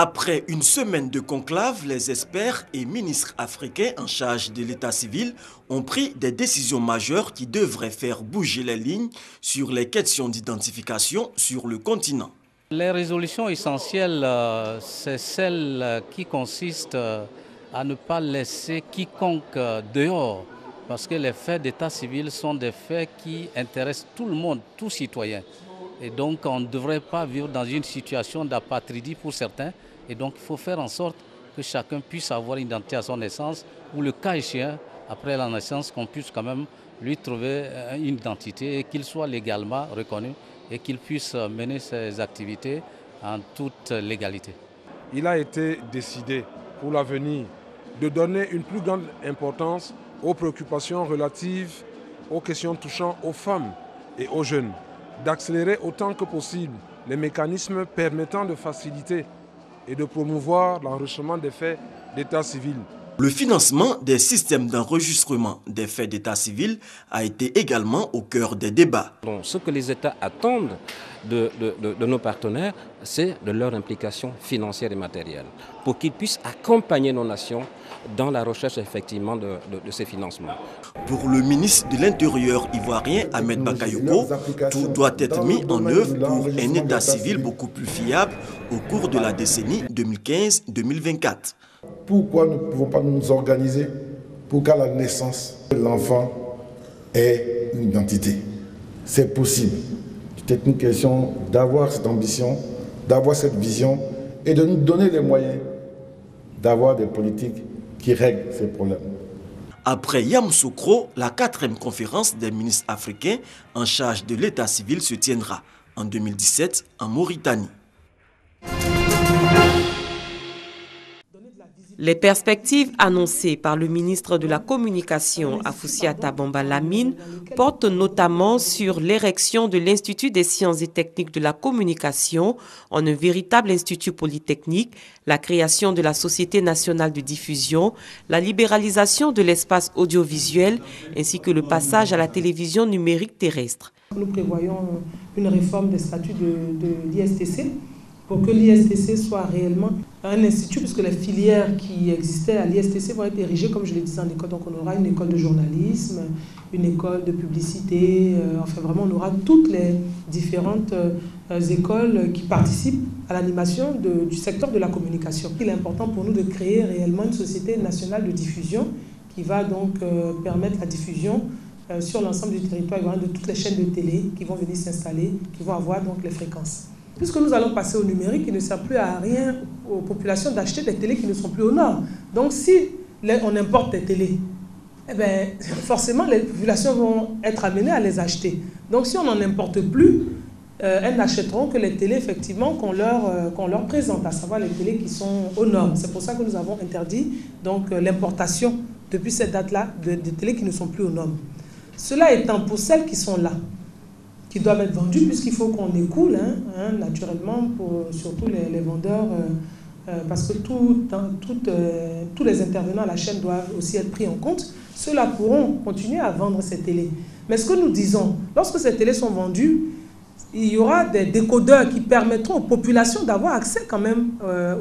Après une semaine de conclave, les experts et ministres africains en charge de l'état civil ont pris des décisions majeures qui devraient faire bouger les lignes sur les questions d'identification sur le continent. Les résolutions essentielles, c'est celle qui consiste à ne pas laisser quiconque dehors, parce que les faits d'état civil sont des faits qui intéressent tout le monde, tout citoyen. Et donc on ne devrait pas vivre dans une situation d'apatridie pour certains. Et donc il faut faire en sorte que chacun puisse avoir une identité à son naissance, ou le cas échéant, après la naissance, qu'on puisse quand même lui trouver une identité et qu'il soit légalement reconnu et qu'il puisse mener ses activités en toute légalité. Il a été décidé pour l'avenir de donner une plus grande importance aux préoccupations relatives aux questions touchant aux femmes et aux jeunes, d'accélérer autant que possible les mécanismes permettant de faciliter et de promouvoir l'enregistrement des faits d'état civil. Le financement des systèmes d'enregistrement des faits d'état civil a été également au cœur des débats. Donc, ce que les États attendent de nos partenaires, c'est de leur implication financière et matérielle, pour qu'ils puissent accompagner nos nations dans la recherche effectivement de ces financements. Pour le ministre de l'Intérieur ivoirien Ahmed Bakayoko, tout doit être mis en œuvre pour un état civil beaucoup plus fiable au cours de la décennie 2015-2024. Pourquoi nous ne pouvons pas nous organiser pour qu'à la naissance, l'enfant ait une identité? C'est possible. C'est une question d'avoir cette ambition, d'avoir cette vision et de nous donner les moyens d'avoir des politiques qui règlent ces problèmes. Après Yamoussoukro, la 4e conférence des ministres africains en charge de l'état civil se tiendra en 2017 en Mauritanie. Les perspectives annoncées par le ministre de la Communication, Afoussiata Bamba Lamine, portent notamment sur l'érection de l'Institut des sciences et techniques de la communication en un véritable institut polytechnique, la création de la Société nationale de diffusion, la libéralisation de l'espace audiovisuel ainsi que le passage à la télévision numérique terrestre. Nous prévoyons une réforme des statuts de l'ISTC, pour que l'ISTC soit réellement un institut, puisque les filières qui existaient à l'ISTC vont être érigées, comme je l'ai dit, en école. Donc on aura une école de journalisme, une école de publicité, enfin vraiment on aura toutes les différentes écoles qui participent à l'animation du secteur de la communication. Il est important pour nous de créer réellement une société nationale de diffusion qui va donc permettre la diffusion sur l'ensemble du territoire de toutes les chaînes de télé qui vont venir s'installer, qui vont avoir donc les fréquences. Puisque nous allons passer au numérique, il ne sert plus à rien aux populations d'acheter des télés qui ne sont plus aux normes. Donc si on importe des télés, eh bien, forcément les populations vont être amenées à les acheter. Donc si on n'en importe plus, elles n'achèteront que les télés effectivement qu'on leur présente, à savoir les télés qui sont aux normes. C'est pour ça que nous avons interdit l'importation depuis cette date-là de télés qui ne sont plus aux normes. Cela étant, pour celles qui sont là, qui doivent être vendus, puisqu'il faut qu'on écoule, naturellement, surtout les vendeurs, parce que tous les intervenants à la chaîne doivent aussi être pris en compte. Ceux-là pourront continuer à vendre ces télés. Mais ce que nous disons, lorsque ces télés sont vendues, il y aura des décodeurs qui permettront aux populations d'avoir accès quand même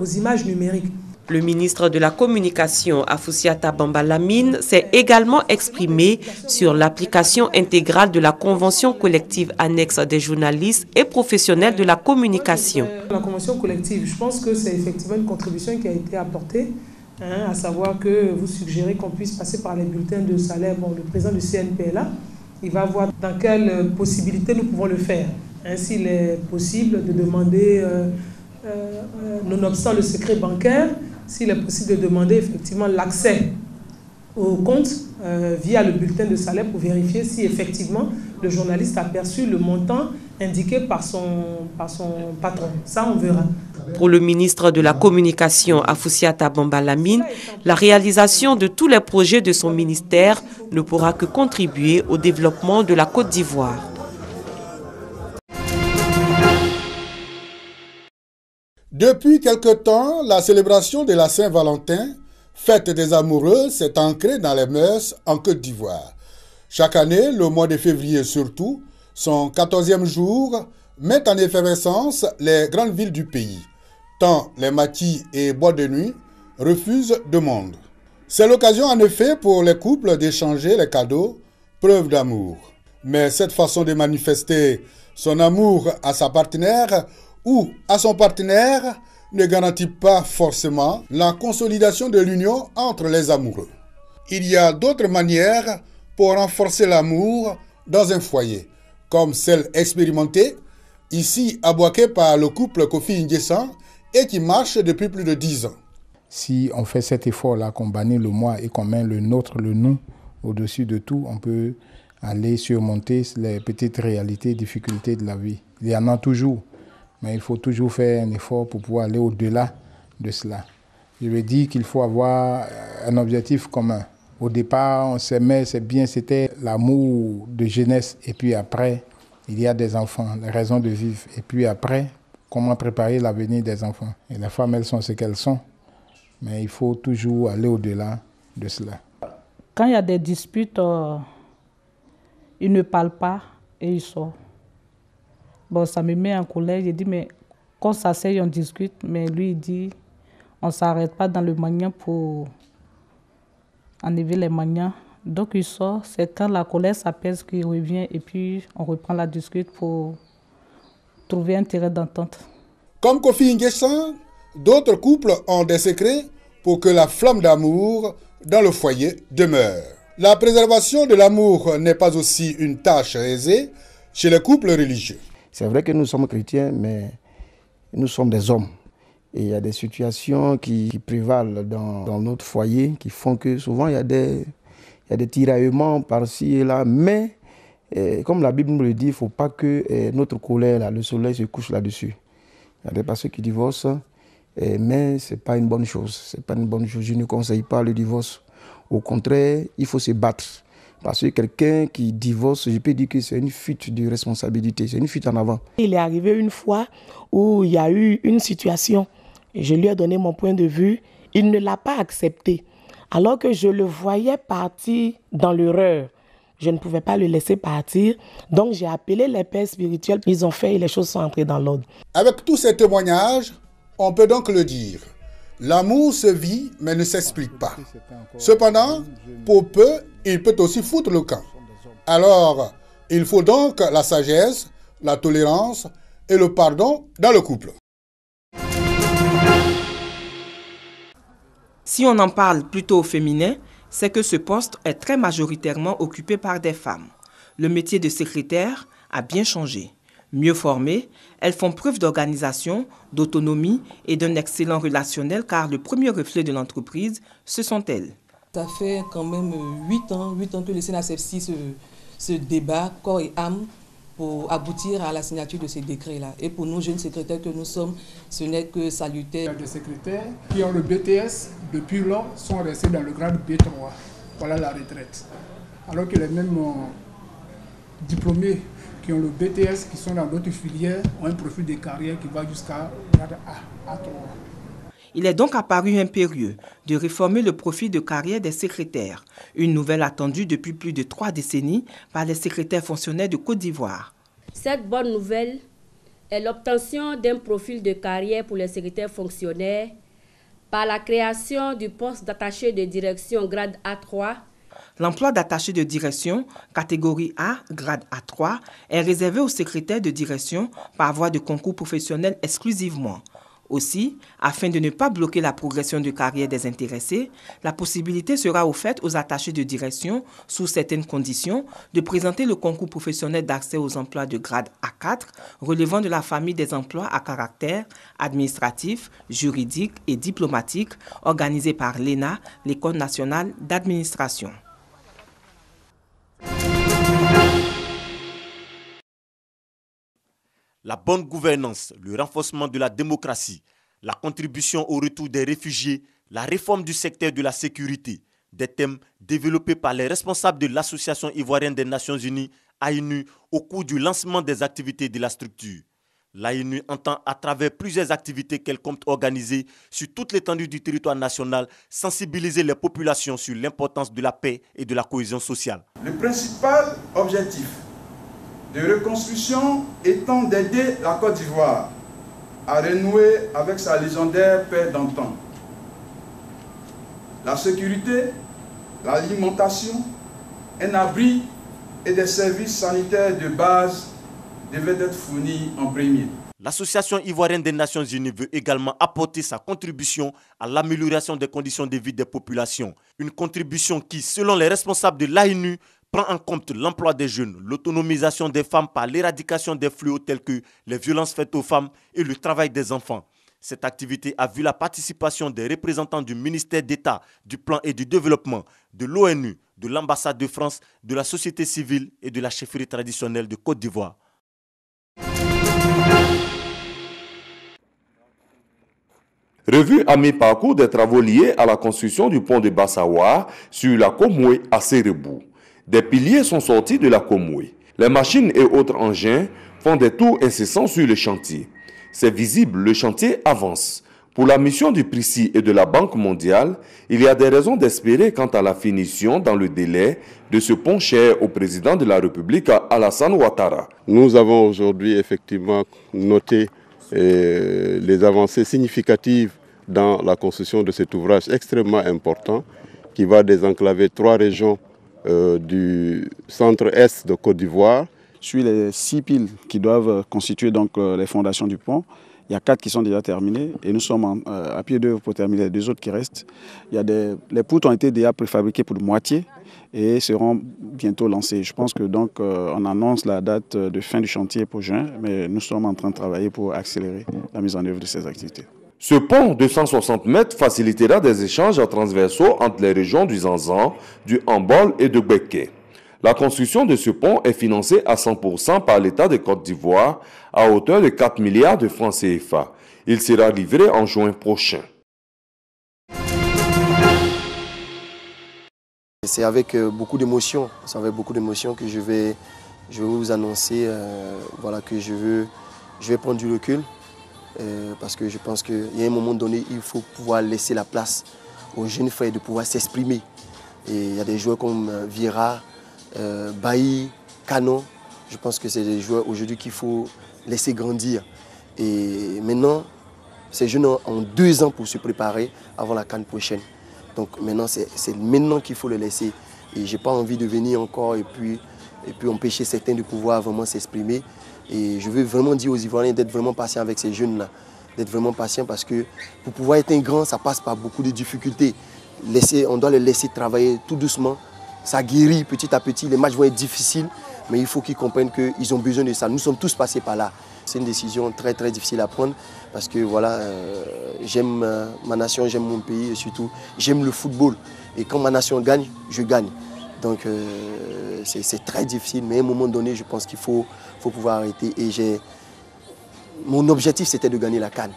aux images numériques. Le ministre de la Communication, Afoussiata Bamba Lamine, s'est également exprimé sur l'application intégrale de la Convention collective annexe des journalistes et professionnels de la communication. La Convention collective, je pense que c'est effectivement une contribution qui a été apportée, à savoir que vous suggérez qu'on puisse passer par les bulletins de salaire. Bon, le président du CNPLA, il va voir dans quelle possibilité nous pouvons le faire. S'il est possible de demander, nonobstant le secret bancaire, s'il est possible de demander effectivement l'accès au compte via le bulletin de salaire pour vérifier si effectivement le journaliste a perçu le montant indiqué par son patron. Ça, on verra. Pour le ministre de la Communication, Afoussiata Bamba Lamine, la réalisation de tous les projets de son ministère ne pourra que contribuer au développement de la Côte d'Ivoire. Depuis quelque temps, la célébration de la Saint-Valentin, fête des amoureux, s'est ancrée dans les mœurs en Côte d'Ivoire. Chaque année, le mois de février surtout, son 14e jour, met en effervescence les grandes villes du pays. tant les maquis et boîtes de nuit refusent de monde. C'est l'occasion en effet pour les couples d'échanger les cadeaux, preuve d'amour. Mais cette façon de manifester son amour à sa partenaire ou à son partenaire ne garantit pas forcément la consolidation de l'union entre les amoureux. Il y a d'autres manières pour renforcer l'amour dans un foyer, comme celle expérimentée ici à Bouaké par le couple Kofi Nguessan et qui marche depuis plus de 10 ans. Si on fait cet effort-là, qu'on bannit le moi et qu'on met le nôtre, le nous, au-dessus de tout, on peut aller surmonter les petites réalités, difficultés de la vie. Il y en a toujours. Mais il faut toujours faire un effort pour pouvoir aller au-delà de cela. Je veux dire qu'il faut avoir un objectif commun. Au départ, on s'aimait, c'est bien, c'était l'amour de jeunesse. Et puis après, il y a des enfants, les raisons de vivre. Et puis après, comment préparer l'avenir des enfants. Et les femmes, elles sont ce qu'elles sont. Mais il faut toujours aller au-delà de cela. Quand il y a des disputes, ils ne parlent pas et ils sortent. Bon, ça me met en colère. J'ai dit, mais qu'on s'asseye, on discute. Mais lui, il dit, on ne s'arrête pas dans le maniant pour enlever les maniants. Donc, il sort. C'est quand la colère s'apaise qu'il revient et puis on reprend la discute pour trouver un terrain d'entente. Comme Kofi Nguessan, d'autres couples ont des secrets pour que la flamme d'amour dans le foyer demeure. La préservation de l'amour n'est pas aussi une tâche aisée chez les couples religieux. C'est vrai que nous sommes chrétiens, mais nous sommes des hommes. Et il y a des situations qui prévalent dans notre foyer, qui font que souvent il y a des tiraillements par-ci et là. Mais, comme la Bible nous le dit, il ne faut pas que notre colère, là, le soleil se couche là-dessus. Il y a des personnes qui divorcent, mais ce n'est pas une bonne chose. C'est pas une bonne chose. Je ne conseille pas le divorce. Au contraire, il faut se battre. Parce que quelqu'un qui divorce, je peux dire que c'est une fuite de responsabilité, c'est une fuite en avant. Il est arrivé une fois où il y a eu une situation, et je lui ai donné mon point de vue, il ne l'a pas accepté. Alors que je le voyais partir dans l'erreur, je ne pouvais pas le laisser partir, donc j'ai appelé les pères spirituels, ils ont fait et les choses sont entrées dans l'ordre. Avec tous ces témoignages, on peut donc le dire. L'amour se vit, mais ne s'explique pas. Cependant, pour peu, il peut aussi foutre le camp. Alors, il faut donc la sagesse, la tolérance et le pardon dans le couple. Si on en parle plutôt au féminin, c'est que ce poste est très majoritairement occupé par des femmes. Le métier de secrétaire a bien changé. Mieux formées, elles font preuve d'organisation, d'autonomie et d'un excellent relationnel car le premier reflet de l'entreprise, ce sont elles. Ça fait quand même 8 ans que le CNACFC se débat corps et âme pour aboutir à la signature de ces décrets-là. Et pour nous, jeunes secrétaires que nous sommes, ce n'est que salutaire. Des secrétaires qui ont le BTS depuis lors sont restés dans le grade B3. Voilà la retraite. Alors que les mêmes diplômés qui ont le BTS, qui sont dans d'autres filières, ont un profil de carrière qui va jusqu'à grade A, A3. Il est donc apparu impérieux de réformer le profil de carrière des secrétaires, une nouvelle attendue depuis plus de 3 décennies par les secrétaires fonctionnaires de Côte d'Ivoire. Cette bonne nouvelle est l'obtention d'un profil de carrière pour les secrétaires fonctionnaires par la création du poste d'attaché de direction grade A3. L'emploi d'attaché de direction, catégorie A, grade A3, est réservé aux secrétaires de direction par voie de concours professionnel exclusivement. Aussi, afin de ne pas bloquer la progression de carrière des intéressés, la possibilité sera offerte aux attachés de direction, sous certaines conditions, de présenter le concours professionnel d'accès aux emplois de grade A4 relevant de la famille des emplois à caractère administratif, juridique et diplomatique organisé par l'ENA, l'École nationale d'administration. La bonne gouvernance, le renforcement de la démocratie, la contribution au retour des réfugiés, la réforme du secteur de la sécurité, des thèmes développés par les responsables de l'Association ivoirienne des Nations Unies, AINU, au cours du lancement des activités de la structure. L'AINU entend, à travers plusieurs activités qu'elle compte organiser sur toute l'étendue du territoire national, sensibiliser les populations sur l'importance de la paix et de la cohésion sociale. Le principal objectif de reconstruction étant d'aider la Côte d'Ivoire a renoué avec sa légendaire paix d'antan. La sécurité, l'alimentation, un abri et des services sanitaires de base devaient être fournis en premier. L'Association ivoirienne des Nations Unies veut également apporter sa contribution à l'amélioration des conditions de vie des populations. Une contribution qui, selon les responsables de l'ANU, prend en compte l'emploi des jeunes, l'autonomisation des femmes par l'éradication des fléaux tels que les violences faites aux femmes et le travail des enfants. Cette activité a vu la participation des représentants du ministère d'État, du Plan et du Développement, de l'ONU, de l'ambassade de France, de la société civile et de la chefferie traditionnelle de Côte d'Ivoire. Revue à mi-parcours des travaux liés à la construction du pont de Bassawa sur la Komoué à Sérebou. Des piliers sont sortis de la Komoué. Les machines et autres engins font des tours incessants sur le chantier. C'est visible, le chantier avance. Pour la mission du PRICI et de la Banque mondiale, il y a des raisons d'espérer quant à la finition dans le délai de ce pont cher au président de la République, Alassane Ouattara. Nous avons aujourd'hui effectivement noté les avancées significatives dans la construction de cet ouvrage extrêmement important qui va désenclaver 3 régions du centre-est de Côte d'Ivoire. Sur les 6 piles qui doivent constituer donc les fondations du pont, il y a 4 qui sont déjà terminées et nous sommes à pied d'œuvre pour terminer les 2 autres qui restent. Les poutres ont été déjà préfabriquées pour de moitié et seront bientôt lancées. Je pense que donc on annonce la date de fin du chantier pour juin, mais nous sommes en train de travailler pour accélérer la mise en œuvre de ces activités. Ce pont de 160 mètres facilitera des échanges transversaux entre les régions du Zanzan, du Hambol et de Béké. La construction de ce pont est financée à 100% par l'État de Côte d'Ivoire à hauteur de 4 milliards de francs CFA. Il sera livré en juin prochain. C'est avec beaucoup d'émotion, que je vais vous annoncer voilà, que je vais prendre du recul parce que je pense qu'il y a un moment donné, il faut pouvoir laisser la place aux jeunes frères de pouvoir s'exprimer. Et il y a des joueurs comme Vieira, Bailly, Canon. Je pense que c'est des joueurs aujourd'hui qu'il faut laisser grandir. Et maintenant, ces jeunes ont 2 ans pour se préparer avant la CAN prochaine. Donc maintenant, c'est maintenant qu'il faut le laisser. Et je n'ai pas envie de venir encore et puis empêcher certains de pouvoir vraiment s'exprimer. Et je veux vraiment dire aux Ivoiriens d'être vraiment patients avec ces jeunes-là. D'être vraiment patients parce que pour pouvoir être un grand, ça passe par beaucoup de difficultés. On doit les laisser travailler tout doucement. Ça guérit petit à petit. Les matchs vont être difficiles, mais il faut qu'ils comprennent qu'ils ont besoin de ça. Nous sommes tous passés par là. C'est une décision très très difficile à prendre parce que voilà, j'aime ma nation, j'aime mon pays et surtout j'aime le football. Et quand ma nation gagne, je gagne. Donc c'est très difficile, mais à un moment donné, je pense qu'il faut pouvoir arrêter. Et mon objectif, c'était de gagner la CAN.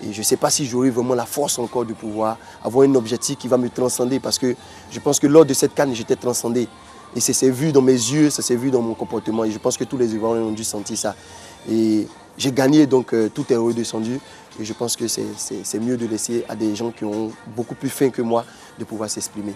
Et je ne sais pas si j'aurai vraiment la force encore de pouvoir avoir un objectif qui va me transcender parce que je pense que lors de cette CAN, j'étais transcendé. Et ça s'est vu dans mes yeux, ça s'est vu dans mon comportement. Et je pense que tous les Ivoiriens ont dû sentir ça. Et j'ai gagné, donc tout est redescendu. Et je pense que c'est mieux de laisser à des gens qui ont beaucoup plus faim que moi de pouvoir s'exprimer.